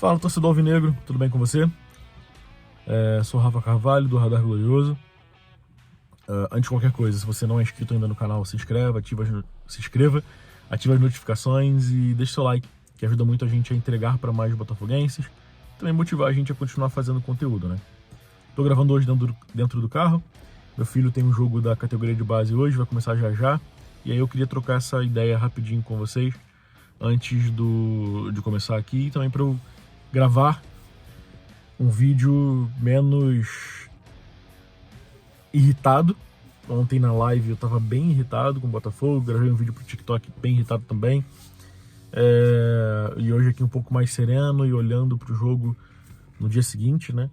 Fala, torcedor alvinegro, tudo bem com você? Sou o Rafa Carvalho, do Radar Glorioso. Antes de qualquer coisa, se você não é inscrito ainda no canal, se inscreva, ative as notificações e deixe seu like, que ajuda muito a gente a entregar para mais botafoguenses, também motivar a gente a continuar fazendo conteúdo, né? Tô gravando hoje dentro do carro, meu filho tem um jogo da categoria de base hoje, vai começar já já, e aí eu queria trocar essa ideia rapidinho com vocês, antes de começar aqui, e também para eu gravar um vídeo menos irritado. Ontem na live eu tava bem irritado com o Botafogo, gravei um vídeo pro TikTok bem irritado também. E hoje aqui um pouco mais sereno e olhando pro jogo no dia seguinte, né?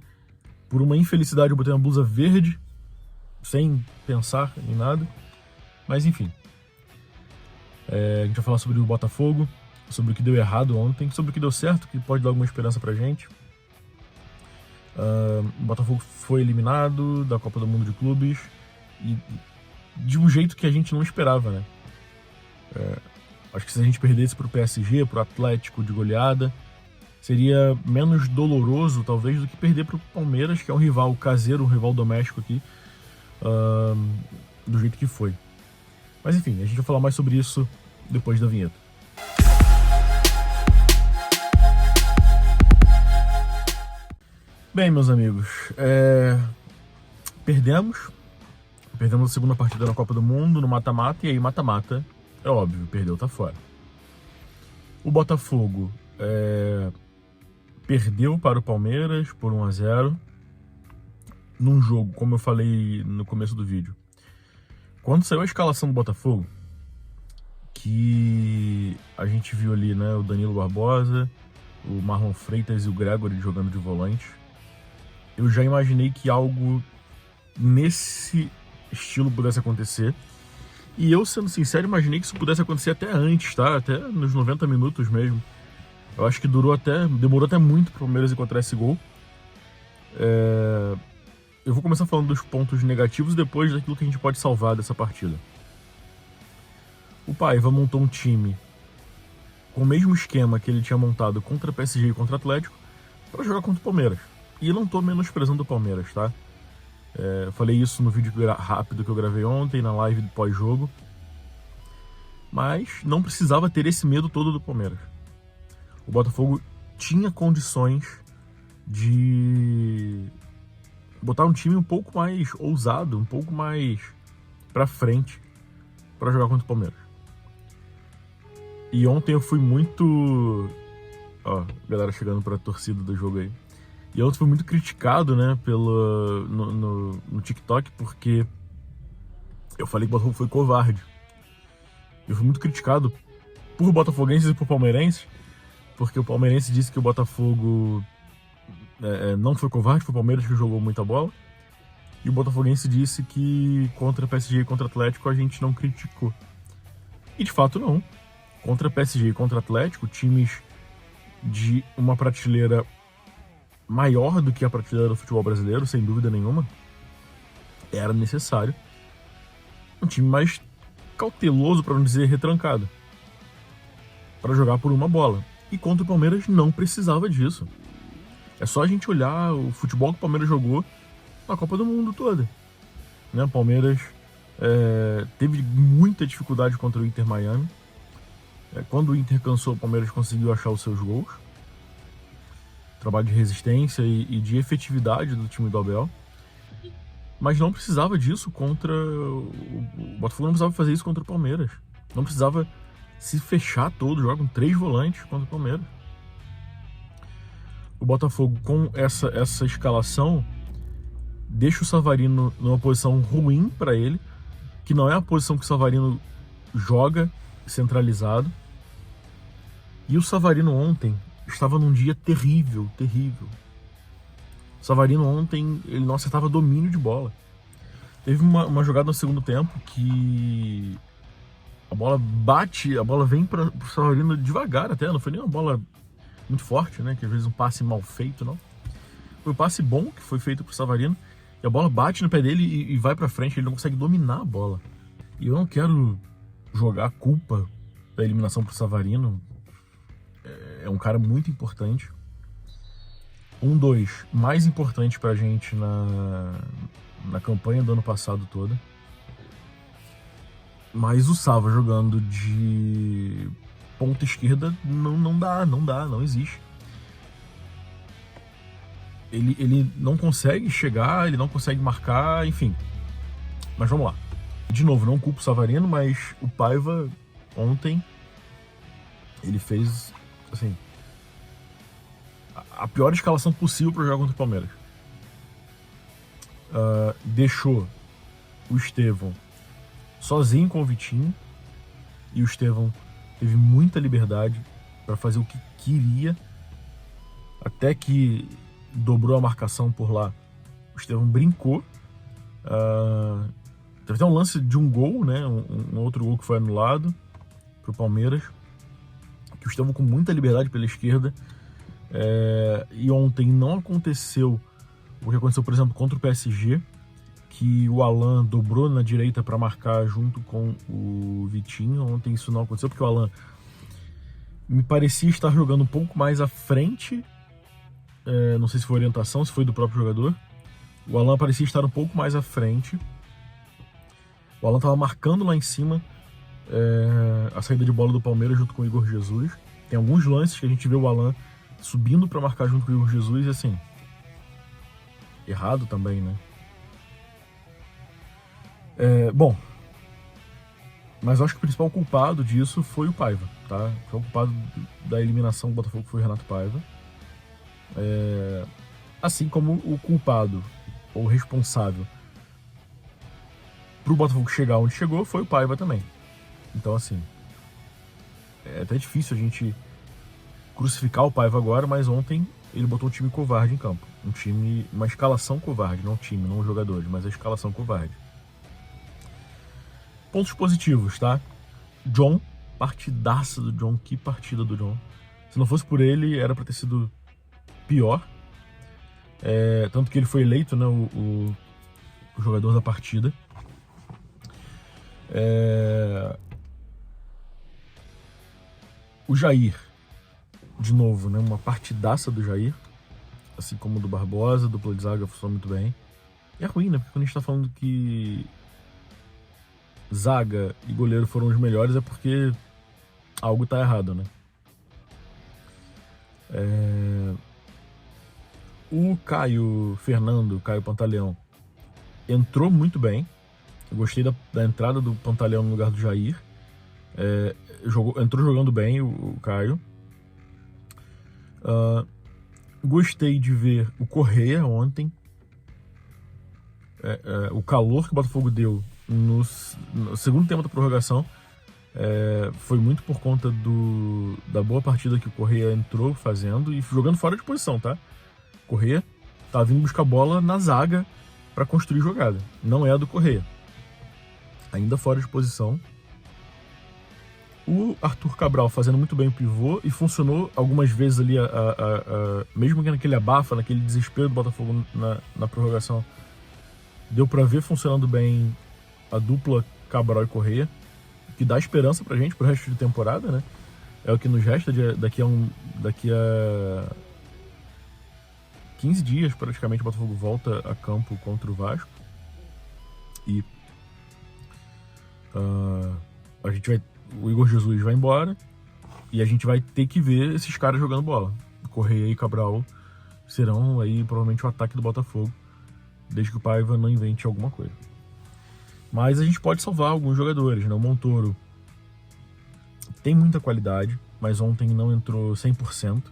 Por uma infelicidade eu botei uma blusa verde, sem pensar em nada. Mas enfim. A gente vai falar sobre o Botafogo, sobre o que deu errado ontem, sobre o que deu certo, que pode dar alguma esperança pra gente. O Botafogo foi eliminado da Copa do Mundo de Clubes e de um jeito que a gente não esperava, né? Acho que se a gente perdesse pro PSG, pro Atlético de goleada, seria menos doloroso, talvez, do que perder pro Palmeiras, que é um rival caseiro, um rival doméstico aqui, do jeito que foi. Mas enfim, a gente vai falar mais sobre isso depois da vinheta. Bem, meus amigos, perdemos a segunda partida na Copa do Mundo, no mata-mata, e aí mata-mata, é óbvio, perdeu, tá fora. O Botafogo perdeu para o Palmeiras por 1-0, num jogo, como eu falei no começo do vídeo. Quando saiu a escalação do Botafogo, que a gente viu ali, né, o Danilo Barbosa, o Marlon Freitas e o Gregory jogando de volante, eu já imaginei que algo nesse estilo pudesse acontecer. E eu, sendo sincero, imaginei que isso pudesse acontecer até antes, tá? Até nos 90 minutos mesmo. Eu acho que demorou até muito pro Palmeiras encontrar esse gol. Eu vou começar falando dos pontos negativos e depois daquilo que a gente pode salvar dessa partida. O Paiva montou um time com o mesmo esquema que ele tinha montado contra PSG e contra Atlético para jogar contra o Palmeiras. E eu não tô menosprezando o Palmeiras, tá? Eu falei isso no vídeo rápido que eu gravei ontem, na live do pós-jogo. Mas não precisava ter esse medo todo do Palmeiras. O Botafogo tinha condições de botar um time um pouco mais ousado, um pouco mais pra frente para jogar contra o Palmeiras. E ontem eu fui muito... Ó, galera chegando pra torcida do jogo aí. E ontem fui muito criticado, né, no TikTok, porque eu falei que o Botafogo foi covarde. Eu fui muito criticado por botafoguenses e por palmeirenses, porque o palmeirense disse que o Botafogo não foi covarde, foi o Palmeiras que jogou muita bola. E o botafoguense disse que contra PSG e contra Atlético a gente não criticou. E de fato não. Contra PSG e contra Atlético, times de uma prateleira maior do que a prateleira do futebol brasileiro, sem dúvida nenhuma, era necessário um time mais cauteloso, para não dizer retrancado, para jogar por uma bola. E contra o Palmeiras não precisava disso. É só a gente olhar o futebol que o Palmeiras jogou na Copa do Mundo toda, né? O Palmeiras teve muita dificuldade contra o Inter Miami. Quando o Inter cansou, o Palmeiras conseguiu achar os seus gols. Trabalho de resistência e de efetividade do time do Abel. Mas não precisava disso contra... O Botafogo não precisava fazer isso contra o Palmeiras. Não precisava se fechar todo, joga com 3 volantes contra o Palmeiras. O Botafogo, com essa escalação, deixa o Savarino numa posição ruim para ele, que não é a posição que o Savarino joga centralizado. E o Savarino ontem estava num dia terrível, terrível. O Savarino ontem, ele não acertava domínio de bola. Teve uma jogada no segundo tempo que a bola vem para o Savarino devagar até, não foi nem uma bola muito forte, né? Que às vezes um passe mal feito, não. Foi um passe bom que foi feito pro Savarino, e a bola bate no pé dele e vai pra frente, ele não consegue dominar a bola. E eu não quero jogar a culpa da eliminação pro Savarino. É um cara muito importante, dois mais importantes pra gente na campanha do ano passado toda. Mas o Sava jogando de ponta esquerda não existe. Ele não consegue chegar, ele não consegue marcar, enfim. Mas vamos lá. De novo, não culpo o Savarino, mas o Paiva ontem ele fez, assim, a pior escalação possível para jogar contra o Palmeiras. Deixou o Estevão sozinho com o Vitinho, e o Estevão teve muita liberdade para fazer o que queria, até que dobrou a marcação por lá. O Estevão brincou. Teve até um lance de um gol, né? Um outro gol que foi anulado pro Palmeiras, que o Estevão com muita liberdade pela esquerda. E ontem não aconteceu o que aconteceu, por exemplo, contra o PSG, que o Alan dobrou na direita para marcar junto com o Vitinho. Ontem isso não aconteceu, porque o Alan me parecia estar jogando um pouco mais à frente. Não sei se foi orientação, se foi do próprio jogador. O Alan parecia estar um pouco mais à frente. O Alan estava marcando lá em cima a saída de bola do Palmeiras junto com o Igor Jesus. Tem alguns lances que a gente vê o Alan subindo para marcar junto com o Igor Jesus, e assim, errado também, né? Bom, mas eu acho que o principal culpado disso foi o Paiva, tá? O culpado da eliminação do Botafogo foi o Renato Paiva. Assim como o culpado, ou responsável pro Botafogo chegar onde chegou, foi o Paiva também. Então, assim, é até difícil a gente crucificar o Paiva agora, mas ontem ele botou um time covarde em campo. Uma escalação covarde, não time, não jogadores, mas a escalação covarde. Pontos positivos, tá? John, partidaça do John, que partida do John. Se não fosse por ele, era pra ter sido pior. Tanto que ele foi eleito, né, o jogador da partida. O Jair, de novo, né, uma partidaça do Jair, assim como do Barbosa, dupla de zaga funcionou muito bem. E é ruim, né, porque quando a gente tá falando que zaga e goleiro foram os melhores, é porque algo tá errado, né? O Caio Pantaleão entrou muito bem. Eu gostei da entrada do Pantaleão no lugar do Jair. Entrou jogando bem o Caio. Gostei de ver o Correa ontem. O calor que o Botafogo deu no segundo tempo da prorrogação foi muito por conta da boa partida que o Correa entrou fazendo e jogando fora de posição, tá? O Correa tá vindo buscar bola na zaga para construir jogada. Não é a do Correa. Ainda fora de posição. O Arthur Cabral fazendo muito bem o pivô, e funcionou algumas vezes ali, mesmo que naquele abafa, naquele desespero do Botafogo na prorrogação, deu para ver funcionando bem a dupla Cabral e Correa, que dá esperança pra gente pro resto de temporada, né? É o que nos resta daqui a 15 dias, praticamente, o Botafogo volta a campo contra o Vasco. E o Igor Jesus vai embora e a gente vai ter que ver esses caras jogando bola. Correa e Cabral serão aí provavelmente o ataque do Botafogo, desde que o Paiva não invente alguma coisa. Mas a gente pode salvar alguns jogadores, né? O Montoro tem muita qualidade, mas ontem não entrou 100%.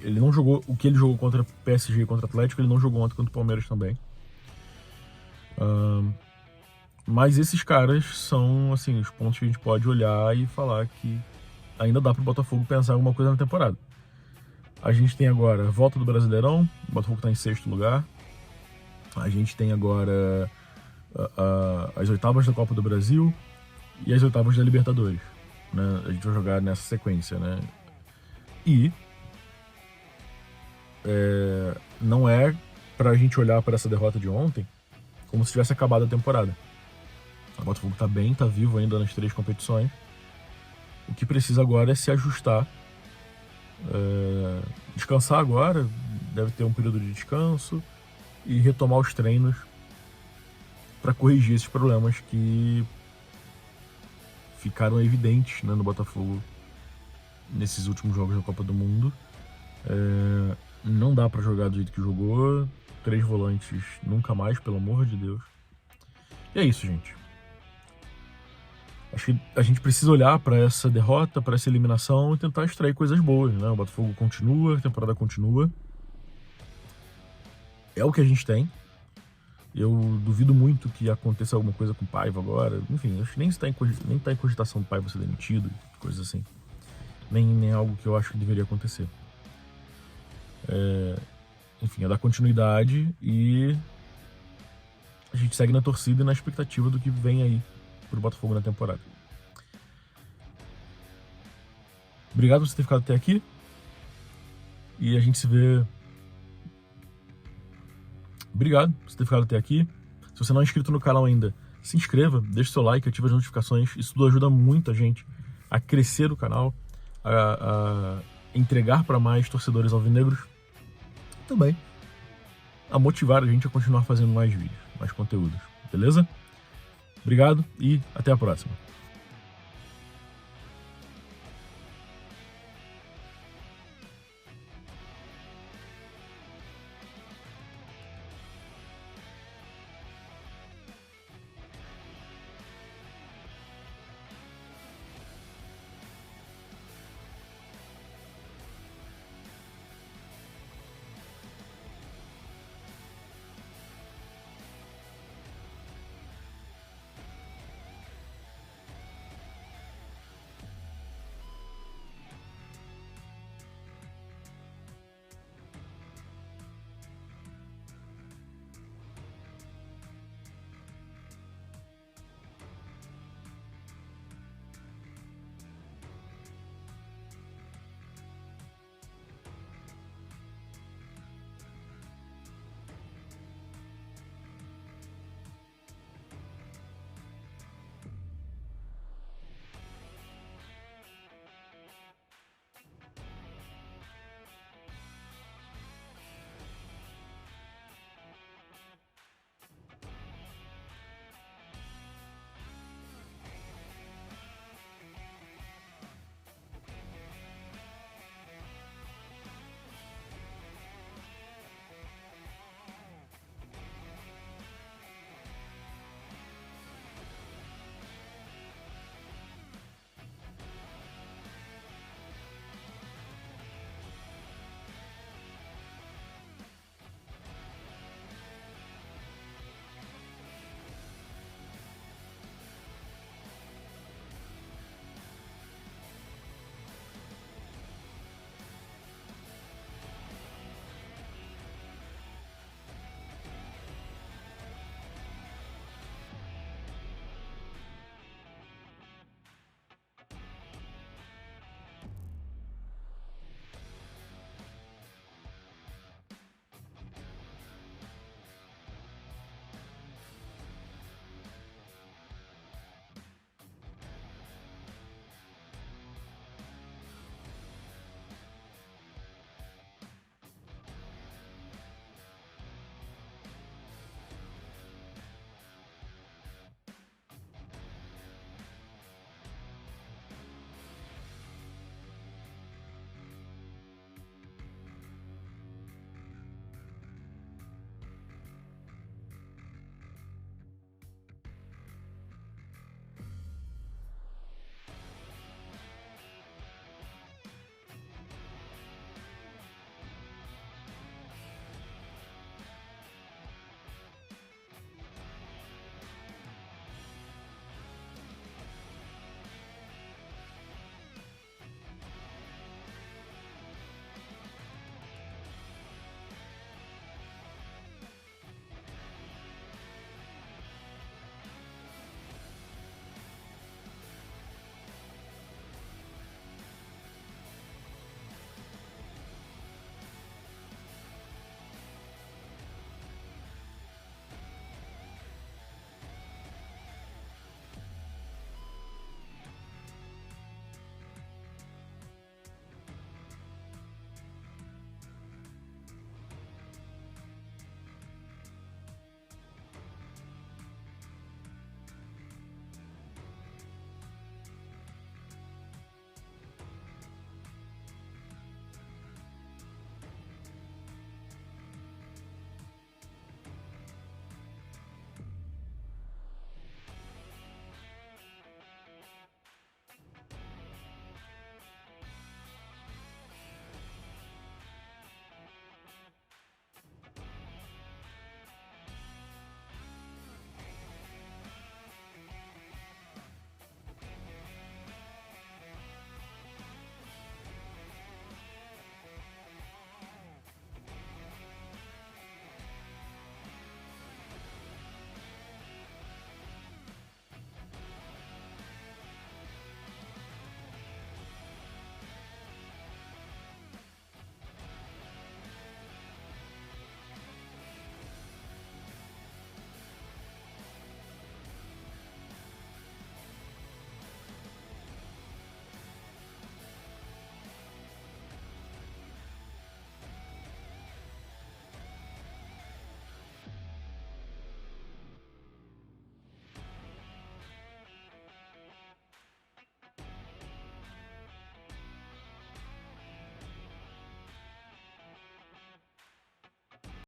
Ele não jogou o que ele jogou contra PSG e contra Atlético, ele não jogou ontem contra o Palmeiras também. Mas esses caras são, assim, os pontos que a gente pode olhar e falar que ainda dá pro Botafogo pensar em alguma coisa na temporada. A gente tem agora a volta do Brasileirão, o Botafogo tá em 6º lugar. A gente tem agora as oitavas da Copa do Brasil e as oitavas da Libertadores, né? A gente vai jogar nessa sequência, né? E não é pra gente olhar para essa derrota de ontem como se tivesse acabado a temporada. O Botafogo tá bem, tá vivo ainda nas 3 competições. O que precisa agora é se ajustar, descansar agora, deve ter um período de descanso e retomar os treinos para corrigir esses problemas que ficaram evidentes, né, no Botafogo nesses últimos jogos da Copa do Mundo. Não dá para jogar do jeito que jogou, 3 volantes nunca mais, pelo amor de Deus. E é isso, gente. Acho que a gente precisa olhar para essa derrota, para essa eliminação e tentar extrair coisas boas, né? O Botafogo continua, a temporada continua. É o que a gente tem. Eu duvido muito que aconteça alguma coisa com o Paiva agora. Enfim, acho que nem está em cogitação do Paiva ser demitido, coisas assim. Nem algo que eu acho que deveria acontecer. Enfim, é dar continuidade e a gente segue na torcida e na expectativa do que vem aí pro Botafogo na temporada. Obrigado por você ter ficado até aqui. E a gente se vê. Obrigado por você ter ficado até aqui. Se você não é inscrito no canal ainda, se inscreva, deixe seu like, ative as notificações. Isso tudo ajuda muito a gente a crescer o canal, a entregar para mais torcedores alvinegros. Também a motivar a gente a continuar fazendo mais vídeos, mais conteúdos. Beleza? Obrigado e até a próxima.